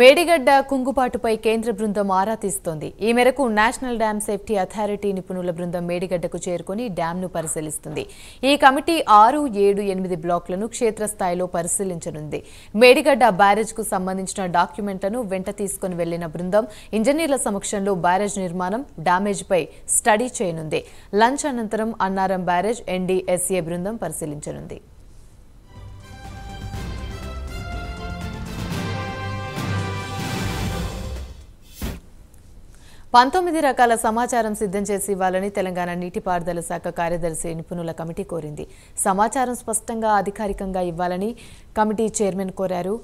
మేడిగడ్డ కుంగుబాటుపై కేంద్ర బృందం ఆరా తీస్తోంది. ఈ మేరకు నేషనల్ డ్యామ్ సేఫ్టీ అథారిటీ నిపుణుల బృందం మేడిగడ్డకు చేరుకుని డ్యాంను పరిశీలిస్తుంది. ఈ కమిటీ 6, 7, 8 బ్లాకులను క్షేత్రస్థాయిలో పరిశీలించనుంది. మేడిగడ్డ బ్యారేజ్కు సంబంధించిన డాక్యుమెంట్లను వెంట తీసుకుని వెళ్లిన బృందం ఇంజనీర్ల సమక్షంలో బ్యారేజ్ నిర్మాణం, డ్యామేజ్పై స్టడీ చేయనుంది. లంచ్ అనంతరం అన్నారం బ్యారేజ్ NDSA బృందం పరిశీలించనుంది. 19 రకాల సమాచారం సిద్ధం చేసి ఇవ్వాలని తెలంగాణ నీటిపారుదల శాఖ కార్యదర్శి నిపుణుల కమిటీ కోరింది. సమాచారం స్పష్టంగా, అధికారికంగా ఇవ్వాలని కమిటీ చైర్మన్ కోరారు.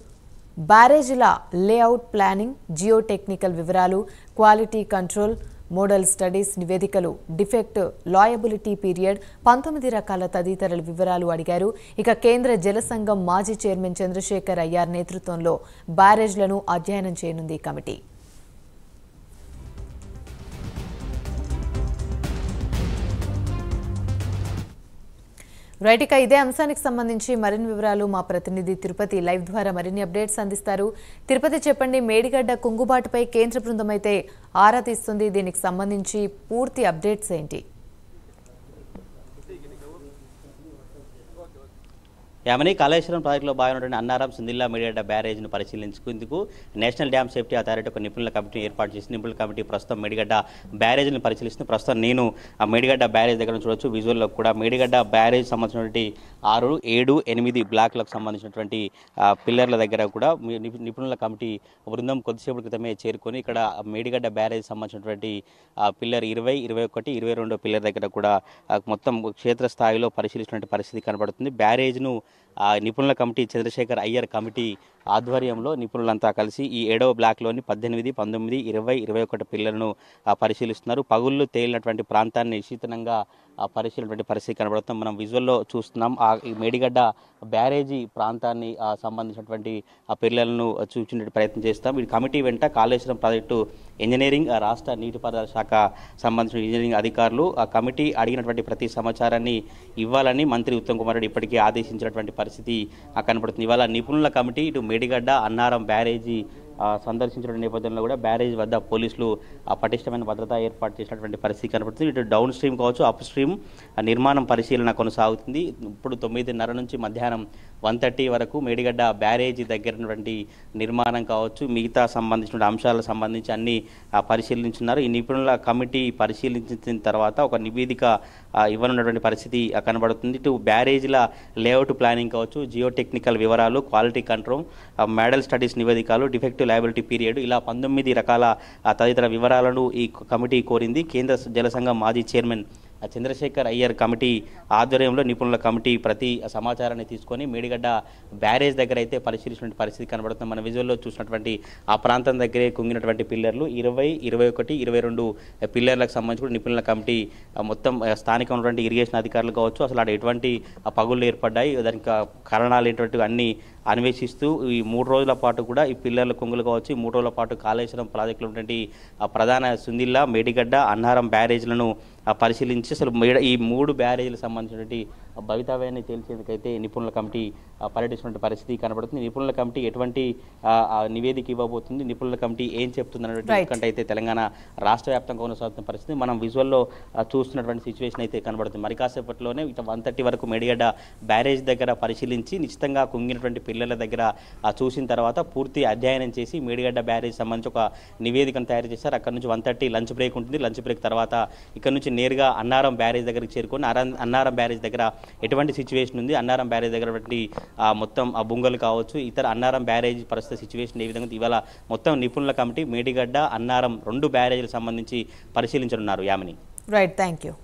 బ్యారేజీల లేఅవుట్, ప్లానింగ్, జియో టెక్నికల్ వివరాలు, క్వాలిటీ కంట్రోల్, మోడల్ స్టడీస్ నివేదికలు, డిఫెక్ట్ లాయబిలిటీ పీరియడ్, 19 రకాల తదితర వివరాలు అడిగారు. ఇక కేంద్ర జల సంఘం మాజీ చైర్మన్ చంద్రశేఖర్ అయ్యార్ నేతృత్వంలో బ్యారేజ్లను అధ్యయనం చేయనుంది ఈ కమిటీ. రైట్, ఇక ఇదే అంశానికి సంబంధించి మరిన్ని వివరాలు మా ప్రతినిధి తిరుపతి లైవ్ ద్వారా మరిన్ని అప్డేట్స్ అందిస్తారు. తిరుపతి, చెప్పండి, మేడిగడ్డ కుంగుబాటుపై కేంద్ర బృందం అయితే ఆరా తీస్తుంది. దీనికి సంబంధించి పూర్తి అప్డేట్స్ ఏంటి? యామని కాళేశ్వరం ప్రాజెక్టులో భాగమైనటువంటి అన్నారం, సుందిల్లా, మేడిగడ్డ బ్యారేజ్ను పరిశీలించుకుందుకు నేషనల్ డ్యామ్ సేఫ్టీ అథారిటీ ఒక నిపుణుల కమిటీని ఏర్పాటు చేసి నిపుణుల కమిటీ ప్రస్తుతం మేడిగడ్డ బ్యారేజ్ని పరిశీలిస్తుంది. ప్రస్తుతం నేను ఆ మేడిగడ్డ బ్యారేజ్ దగ్గర చూడొచ్చు విజువల్లో కూడా. మేడిగడ్డ బ్యారేజ్ సంబంధించినటువంటి 6, 7, 8 బ్లాక్లకు సంబంధించినటువంటి పిల్లర్ల దగ్గర కూడా నిపుణుల కమిటీ బృందం కొద్దిసేపటి క్రితమే చేరుకొని ఇక్కడ మేడిగడ్డ బ్యారేజ్ సంబంధించినటువంటి పిల్లర్ 20, 21, 22 పిల్లర్ దగ్గర కూడా మొత్తం క్షేత్రస్థాయిలో పరిశీలించినటువంటి పరిస్థితి కనబడుతుంది. బ్యారేజ్ను నిపుణుల కమిటీ చంద్రశేఖర్ అయ్యర్ కమిటీ ఆధ్వర్యంలో నిపుణులంతా కలిసి ఈ 7వ బ్లాక్లోని 18, 19, 20, 21 పిల్లలను పరిశీలిస్తున్నారు. పగుళ్ళు తేలినటువంటి ప్రాంతాన్ని నిశ్చితంగా పరిశీలినటువంటి పరిస్థితి కనబడుతుంది. మనం విజువల్లో చూస్తున్నాం. ఈ మేడిగడ్డ బ్యారేజీ ప్రాంతాన్ని సంబంధించినటువంటి ఆ పిల్లలను చూపించే ప్రయత్నం చేస్తాం. ఈ కమిటీ వెంట కాళేశ్వరం ప్రాజెక్టు ఇంజనీరింగ్, రాష్ట్ర నీటిపారుదల శాఖ సంబంధించిన ఇంజనీరింగ్ అధికారులు ఆ కమిటీ అడిగినటువంటి ప్రతి సమాచారాన్ని ఇవ్వాలని మంత్రి ఉత్తమ్ కుమార్ రెడ్డి ఇప్పటికీ ఆదేశించినటువంటి పరిస్థితి కనబడుతుంది. ఇవాళ నిపుణుల కమిటీ ఇటు మేడిగడ్డ, అన్నారం బ్యారేజీ సందర్శించిన నేపథ్యంలో కూడా బ్యారేజ్ వద్ద పోలీసులు పటిష్టమైన భద్రత ఏర్పాటు చేసినటువంటి పరిస్థితి కనబడుతుంది. ఇటు డౌన్ స్ట్రీమ్ కావచ్చు, అప్ స్ట్రీమ్ నిర్మాణం పరిశీలన కొనసాగుతుంది. ఇప్పుడు 9:30 నుంచి మధ్యాహ్నం 1:30 వరకు మేడిగడ్డ బ్యారేజీ దగ్గరటువంటి నిర్మాణం కావచ్చు, మిగతా సంబంధించిన అంశాలకు సంబంధించి అన్ని పరిశీలించున్నారు. ఈ నిపుణుల కమిటీ పరిశీలించిన తర్వాత ఒక నివేదిక ఇవ్వనున్నటువంటి పరిస్థితి కనబడుతుంది. ఇటు బ్యారేజీల లేఅవుట్, ప్లానింగ్ కావచ్చు, జియో టెక్నికల్ వివరాలు, క్వాలిటీ కంట్రోల్, మోడల్ స్టడీస్ నివేదికలు, డిఫెక్ట్ లయబిలిటీ పీరియడ్, ఇలా 19 రకాల తదితర వివరాలను ఈ కమిటీ కోరింది. కేంద్ర జల సంఘం మాజీ చైర్మన్ చంద్రశేఖర్ అయ్యర్ కమిటీ ఆధ్వర్యంలో నిపుణుల కమిటీ ప్రతి సమాచారాన్ని తీసుకొని మేడిగడ్డ బ్యారేజ్ దగ్గర అయితే పరిశీలించిన పరిస్థితి కనబడుతుంది. మన విజువల్లో చూసినటువంటి ఆ ప్రాంతం దగ్గరే కుంగినటువంటి పిల్లర్లు 20, 21, 22 పిల్లర్లకు సంబంధించి నిపుణుల కమిటీ మొత్తం స్థానిక ఉన్నటువంటి ఇరిగేషన్ అధికారులు కావచ్చు, అసలు అక్కడ ఎటువంటి పగుళ్ళు ఏర్పడ్డాయి, దానికి కారణాలు ఏంటంటే అన్నీ అన్వేషిస్తూ ఈ 3 రోజుల పాటు కూడా ఈ పిల్లర్ల కుంగులు కావచ్చు, ఈ 3 రోజుల పాటు కాళేశ్వరం ప్రాజెక్టులో ఉన్నటువంటి ప్రధాన సుందిల్లా, మేడిగడ్డ, అన్నారం బ్యారేజ్లను పరిశీలించి అసలు ఈ 3 బ్యారేజీలకు సంబంధించినటువంటి భవితవ్యాన్ని తేల్చేందుకైతే నిపుణుల కమిటీ పర్యటిస్తున్న పరిస్థితి కనబడుతుంది. నిపుణుల కమిటీ ఎటువంటి నివేదిక ఇవ్వబోతుంది, నిపుణుల కమిటీ ఏం చెప్తుంది అన్నటువంటి అయితే తెలంగాణ రాష్ట్ర వ్యాప్తంగా కొనసాగుతున్న పరిస్థితి మనం విజువల్లో చూస్తున్నటువంటి సిచ్యువేషన్ అయితే కనబడుతుంది. మరి కాసేపట్లోనే 1:30 వరకు మేడిగడ్డ బ్యారేజ్ దగ్గర పరిశీలించి నిశ్చితంగా కుంగినటువంటి పిల్లల దగ్గర చూసిన తర్వాత పూర్తి అధ్యయనం చేసి మేడిగడ్డ బ్యారేజ్ సంబంధించి ఒక నివేదికను తయారు చేశారు. అక్కడ నుంచి 1:30 లంచ్ బ్రేక్ ఉంటుంది. లంచ్ బ్రేక్ తర్వాత ఇక్కడ నుంచి నేరుగా అన్నారం బ్యారేజ్ దగ్గరికి చేరుకొని అన్నారం బ్యారేజ్ దగ్గర ఎటువంటి సిచ్యువేషన్ ఉంది, అన్నారం బ్యారేజ్ దగ్గర మొత్తం ఆ బుంగలు కావచ్చు, ఇతర అన్నారం బ్యారేజ్ పరిస్థితి సిచ్యువేషన్ ఏ విధంగా ఇవాళ మొత్తం నిపుణుల కమిటీ మేడిగడ్డ, అన్నారం 2 బ్యారేజీలకు సంబంధించి పరిశీలించనున్నారు. యామిని. Right, thank you.